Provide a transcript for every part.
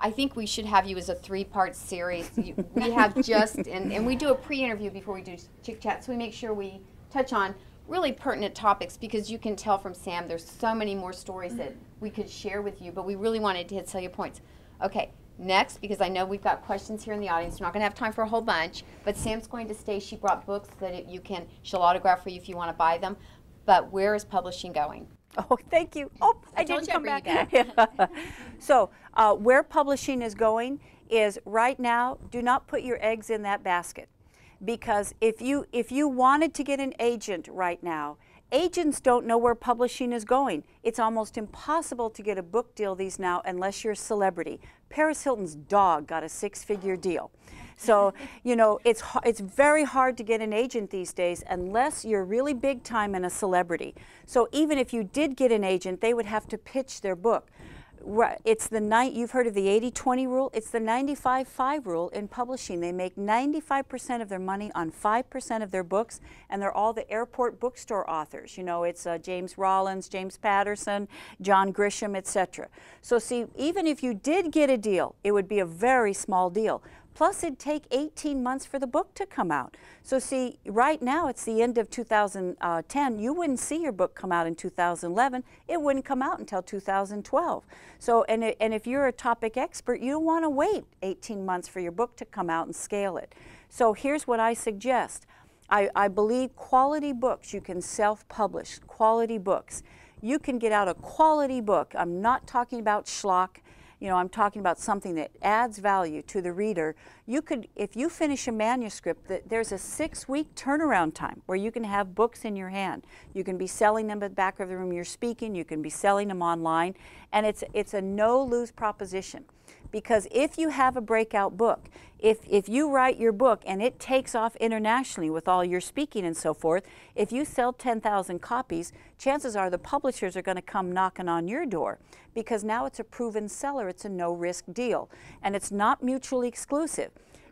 I think we should have you as a 3-part series. We have just, and we do a pre-interview before we do Chick Chat, so we make sure we touch on really pertinent topics, because you can tell from Sam there's so many more stories that we could share with you, but we really wanted to hit salient points. Okay, next, because I know we've got questions here in the audience, we're not going to have time for a whole bunch, but Sam's going to stay. She brought books that she'll autograph for you if you want to buy them, but where is publishing going? Oh, thank you. Oh, I didn't come back. Yeah. So where publishing is going is right now, do not put your eggs in that basket. Because if you wanted to get an agent right now, agents don't know where publishing is going. It's almost impossible to get a book deal these now unless you're a celebrity. Paris Hilton's dog got a 6-figure deal. So, you know, it's very hard to get an agent these days unless you're really big time and a celebrity. So even if you did get an agent, they would have to pitch their book. It's you've heard of the 80-20 rule? It's the 95-5 rule in publishing. They make 95% of their money on 5% of their books, and they're all the airport bookstore authors. You know, it's James Rollins, James Patterson, John Grisham, etc. So see, even if you did get a deal, it would be a very small deal. Plus, it'd take 18 months for the book to come out. So see, right now it's the end of 2010. You wouldn't see your book come out in 2011. It wouldn't come out until 2012. So, and if you're a topic expert, you don't want to wait 18 months for your book to come out and scale it. So here's what I suggest. I believe quality books, you can self-publish quality books. You can get out a quality book. I'm not talking about schlock. You know, I'm talking about something that adds value to the reader. You could, if you finish a manuscript, there's a 6-week turnaround time where you can have books in your hand. You can be selling them at the back of the room you're speaking. You can be selling them online. And it's a no-lose proposition. Because if you have a breakout book, if you write your book and it takes off internationally with all your speaking and so forth, if you sell 10,000 copies, chances are the publishers are going to come knocking on your door, because now it's a proven seller. It's a no-risk deal, and it's not mutually exclusive.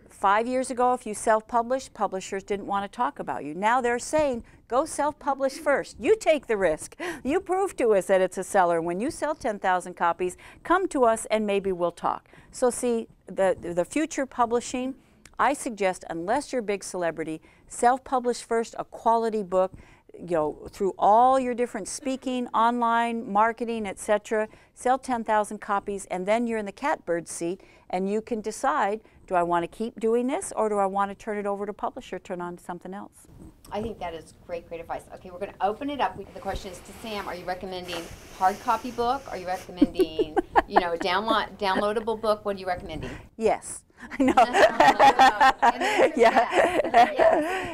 5 years ago, if you self-published, publishers didn't want to talk about you. Now they're saying, go self-publish first. You take the risk. You prove to us that it's a seller. When you sell 10,000 copies, come to us and maybe we'll talk. So see, the future publishing, I suggest, unless you're a big celebrity, self-publish first a quality book, you know, through all your different speaking, online, marketing, etc. Sell 10,000 copies, and then you're in the catbird seat, and you can decide, do I want to keep doing this, or do I want to turn it over to publisher, turn on to something else? I think that is great advice. Okay, we're going to open it up. The question is to Sam. Are you recommending hard copy book? Are you recommending, you know, a downloadable book? What are you recommending? Yes. No. Yeah.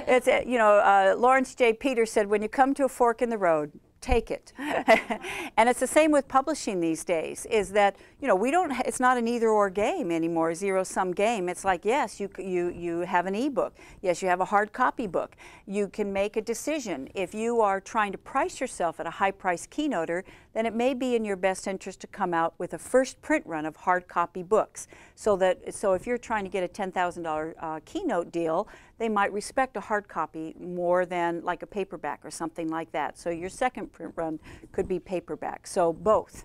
It's you know, Lawrence J. Peters said, when you come to a fork in the road, take it. And it's the same with publishing these days, is that, you know, it's not an either-or game anymore, a zero-sum game. It's like, yes, you have an ebook. Yes, you have a hard copy book. You can make a decision. If you are trying to price yourself at a high-priced keynoter, then it may be in your best interest to come out with a first print run of hard copy books. So if you're trying to get a $10,000 keynote deal, they might respect a hard copy more than like a paperback or something like that. So your second print run could be paperback. So both,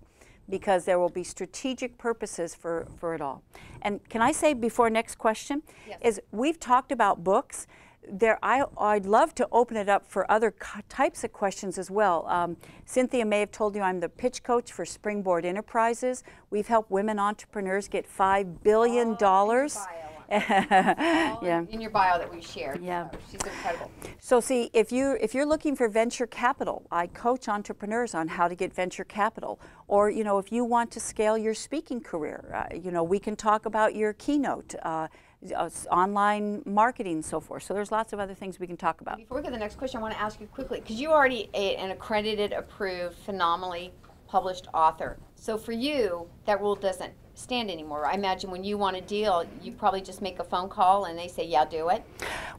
because there will be strategic purposes for it all. And can I say before next question, yes, is we've talked about books. I'd love to open it up for other types of questions as well. Cynthia may have told you I'm the pitch coach for Springboard Enterprises. We've helped women entrepreneurs get $5 billion. Yeah. In your bio that we shared. Yeah. She's incredible. So see, if you're looking for venture capital, I coach entrepreneurs on how to get venture capital. Or, you know, if you want to scale your speaking career, you know, we can talk about your keynote, online marketing and so forth. So there's lots of other things we can talk about. Before we go to the next question, I want to ask you quickly, because you're already an accredited, approved, phenomenally published author. So for you, that rule doesn't stand anymore. I imagine when you want a deal, you probably just make a phone call and they say, yeah, do it.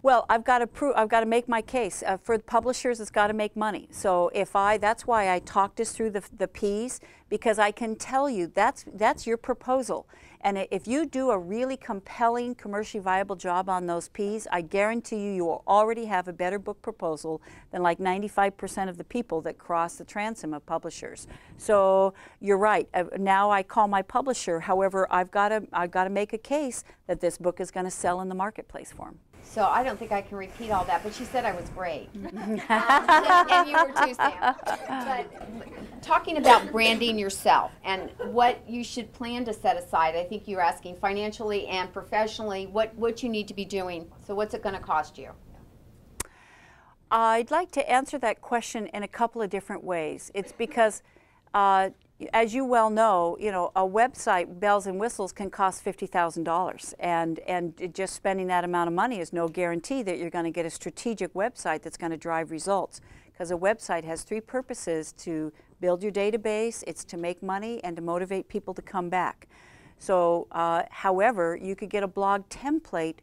Well, I've got to make my case. For the publishers, it's got to make money. So that's why I talked us through the P's, because I can tell you that's your proposal. And if you do a really compelling, commercially viable job on those P's, I guarantee you will already have a better book proposal than like 95% of the people that cross the transom of publishers. So you're right. right. Now I call my publisher. However, I've got to make a case that this book is going to sell in the marketplace for him. So I don't think I can repeat all that, but she said I was great. And you were too, Sam. But talking about branding yourself and what you should plan to set aside, I think you're asking financially and professionally, what you need to be doing. So what's it going to cost you? I'd like to answer that question in a couple of different ways. It's because as you well know, a website, bells and whistles, can cost $50,000, and just spending that amount of money is no guarantee that you're going to get a strategic website that's going to drive results. Because a website has three purposes: to build your database, it's to make money, and to motivate people to come back. So, however, you could get a blog template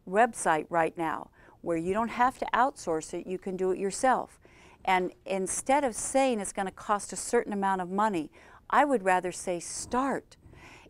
website right now where you don't have to outsource it, you can do it yourself. And instead of saying it's going to cost a certain amount of money, I would rather say start.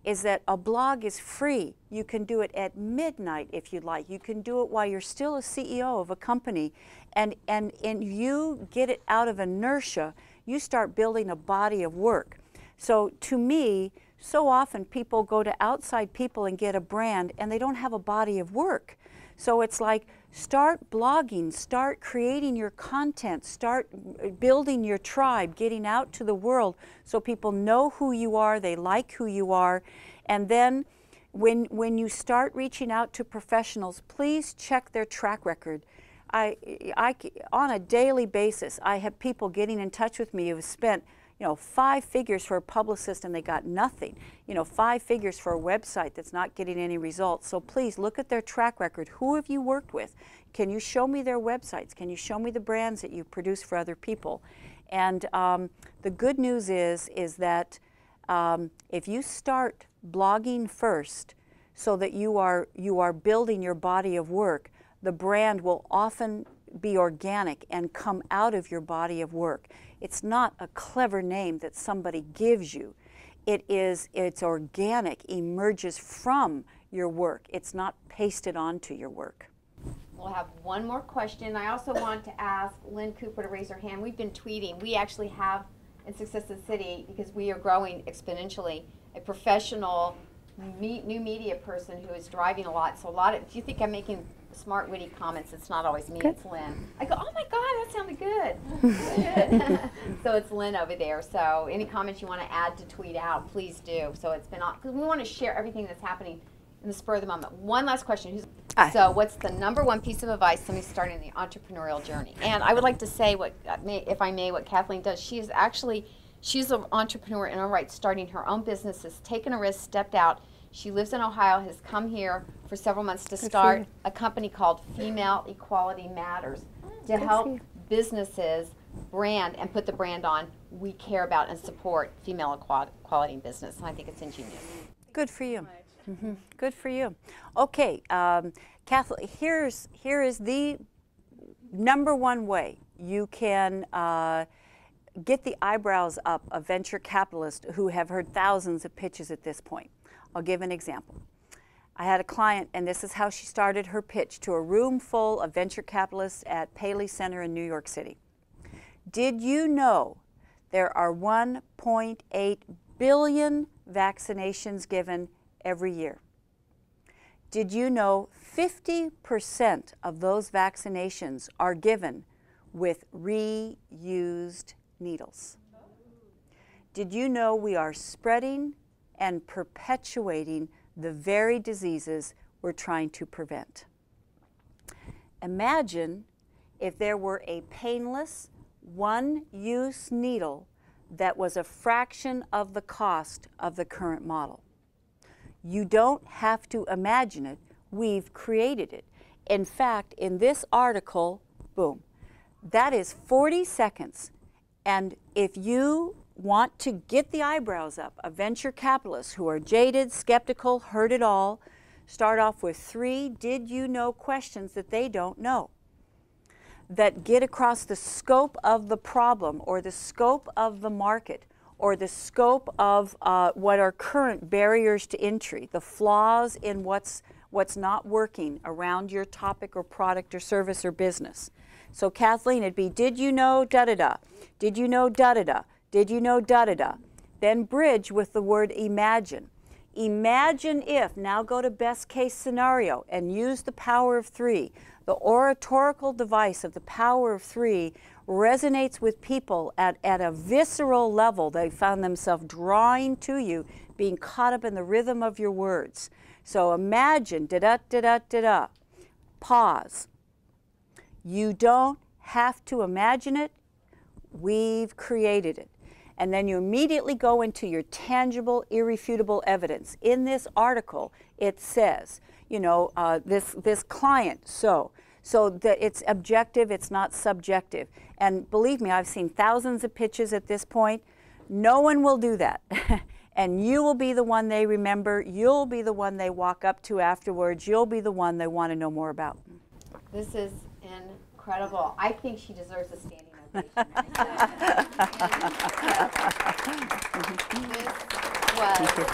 Is that a blog is free. You can do it at midnight if you'd like. You can do it while you're still a CEO of a company, and you get it out of inertia. You start building a body of work. So to me, so often people go to outside people and get a brand, and they don't have a body of work. So it's like, start blogging, start creating your content, start building your tribe, getting out to the world so people know who you are, they like who you are. And then when you start reaching out to professionals, please check their track record. On a daily basis, I have people getting in touch with me who have spent 5 figures for a publicist and they got nothing. 5 figures for a website that's not getting any results. So please look at their track record. Who have you worked with? Can you show me their websites? Can you show me the brands that you produce for other people? And the good news is that if you start blogging first so that you are building your body of work, the brand will often be organic and come out of your body of work. It's not a clever name that somebody gives you. It's organic, emerges from your work. It's not pasted onto your work. We'll have one more question. I also want to ask Lynn Cooper to raise her hand. We've been tweeting. We actually have in Success in the City, because we are growing exponentially, a professional new media person who is driving a lot. So if you think I'm making smart, witty comments, it's not always me, it's Lynn. I go, oh my God, that sounded good. So it's Lynn over there. So any comments you want to add to tweet out, please do. So it's been on, because we want to share everything that's happening in the spur of the moment. One last question. So what's the #1 piece of advice somebody starting the entrepreneurial journey? And I would like to say, if I may, what Kathleen does. She's an entrepreneur in her right, starting her own business, has taken a risk, stepped out. She lives in Ohio, has come here for several months to start a company called Female Equality Matters to help businesses brand and put the brand on, we care about and support female equality in business. And I think it's ingenious. Good for you. Mm-hmm. Good for you. Okay, Kathleen, here is the #1 way you can get the eyebrows up of venture capitalists who have heard thousands of pitches at this point. I'll give an example. I had a client, and this is how she started her pitch to a room full of venture capitalists at Paley Center in New York City. Did you know there are 1.8 billion vaccinations given every year? Did you know 50% of those vaccinations are given with reused needles? Did you know we are spreading and perpetuating the very diseases we're trying to prevent? Imagine if there were a painless, one-use needle that was a fraction of the cost of the current model. You don't have to imagine it. We've created it. In fact, in this article, boom, that is 40 seconds. And if you want to get the eyebrows up of venture capitalists who are jaded, skeptical, heard it all, start off with 3 did you know questions that they don't know, that get across the scope of the problem or the scope of the market or the scope of what are current barriers to entry, the flaws in what's not working around your topic or product or service or business. So Kathleen, it'd be, did you know da-da-da? Did you know da-da-da? Did you know da-da-da? Then bridge with the word imagine. Imagine if, now go to best case scenario and use the power of 3. The oratorical device of the power of 3 resonates with people at a visceral level. They found themselves drawing to you, being caught up in the rhythm of your words. So imagine, da-da-da-da-da-da. Pause. You don't have to imagine it. We've created it. And then you immediately go into your tangible, irrefutable evidence. In this article, it says, you know, this client, so that it's objective, it's not subjective. And believe me, I've seen thousands of pitches at this point. No one will do that. And you will be the one they remember. You'll be the one they walk up to afterwards. You'll be the one they want to know more about. This is incredible. I think she deserves a standing ovation. This was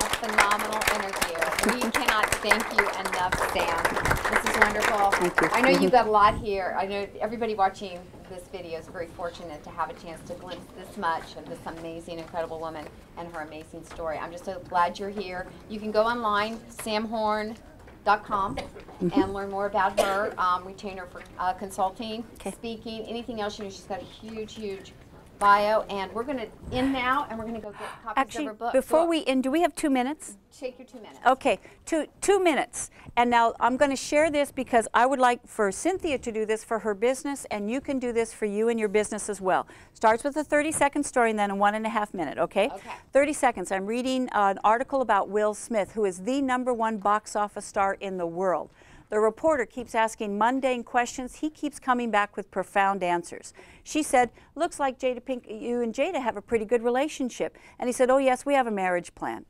a phenomenal interview. We cannot thank you enough, Sam. This is wonderful. Thank you. I know you've got a lot here. I know everybody watching this video is very fortunate to have a chance to glimpse this much of this amazing, incredible woman and her amazing story. I'm just so glad you're here. You can go online, samhorn.com, and learn more about her, retain her for consulting, speaking, anything else. You know, she's got a huge, huge bio, and we're going to end now, and we're going to go get copies of her book. Before we end, do we have 2 minutes? Take your 2 minutes. Okay, two minutes. And now I'm going to share this because I would like for Cynthia to do this for her business, and you can do this for you and your business as well. Starts with a 30-second story and then a 1.5 minute, okay? Okay. 30 seconds. I'm reading an article about Will Smith, who is the #1 box office star in the world. The reporter keeps asking mundane questions. He keeps coming back with profound answers. She said, looks like Jada Pinkett, you and Jada have a pretty good relationship. And he said, oh yes, we have a marriage plan.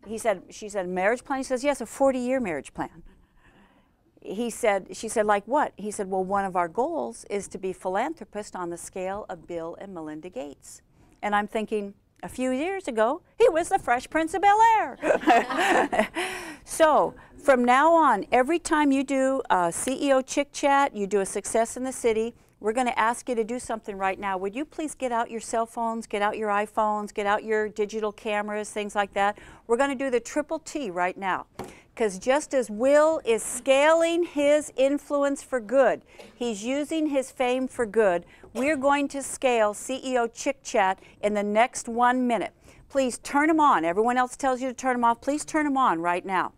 She said, marriage plan? He says, yes, a 40-year marriage plan. She said, like what? He said, well, one of our goals is to be philanthropists on the scale of Bill and Melinda Gates. And I'm thinking, a few years ago, he was the Fresh Prince of Bel-Air. So from now on, every time you do a CEO Chick Chat, you do a Success in the City, we're going to ask you to do something right now. Would you please get out your cell phones, get out your iPhones, get out your digital cameras, things like that. We're going to do the Triple T right now. Because just as Will is scaling his influence for good, he's using his fame for good, we're going to scale CEO Chick Chat in the next 1 minute. Please turn them on. Everyone else tells you to turn them off. Please turn them on right now.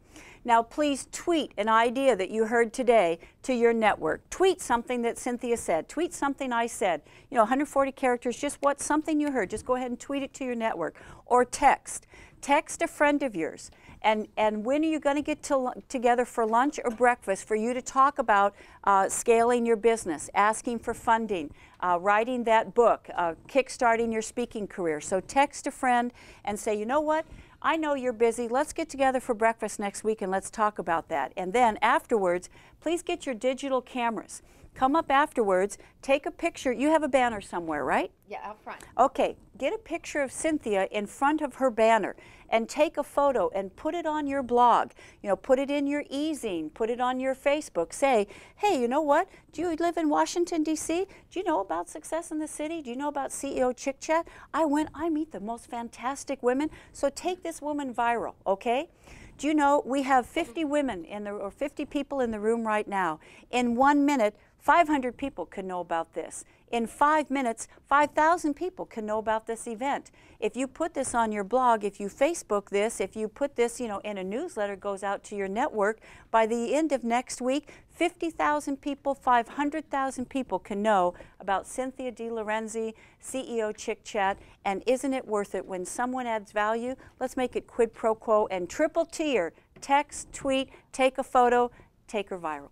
Now please tweet an idea that you heard today to your network. Tweet something that Cynthia said. Tweet something I said. You know, 140 characters, just something you heard. Just go ahead and tweet it to your network. Or text. Text a friend of yours. And when are you going to get together for lunch or breakfast for you to talk about scaling your business, asking for funding, writing that book, kickstarting your speaking career? So text a friend and say, you know what? I know you're busy. Let's get together for breakfast next week and let's talk about that. And then afterwards, please get your digital cameras. Come up afterwards, take a picture. You have a banner somewhere, right? Yeah, out front. Okay, get a picture of Cynthia in front of her banner and take a photo and put it on your blog. You know, put it in your e-zine, put it on your Facebook. Say, hey, you know what? Do you live in Washington, D.C.? Do you know about Success in the City? Do you know about CEO Chick Chat? I meet the most fantastic women, so take this woman viral, okay? Do you know we have 50 women or 50 people in the room right now. In 1 minute, 500 people can know about this. In 5 minutes, 5,000 people can know about this event. If you put this on your blog, if you Facebook this, if you put this, you know, in a newsletter, goes out to your network, by the end of next week, 50,000 people, 500,000 people can know about Cynthia DiLorenzi, CEO Chick Chat, and isn't it worth it when someone adds value? Let's make it quid pro quo and triple tier. Text, tweet, take a photo, take her viral.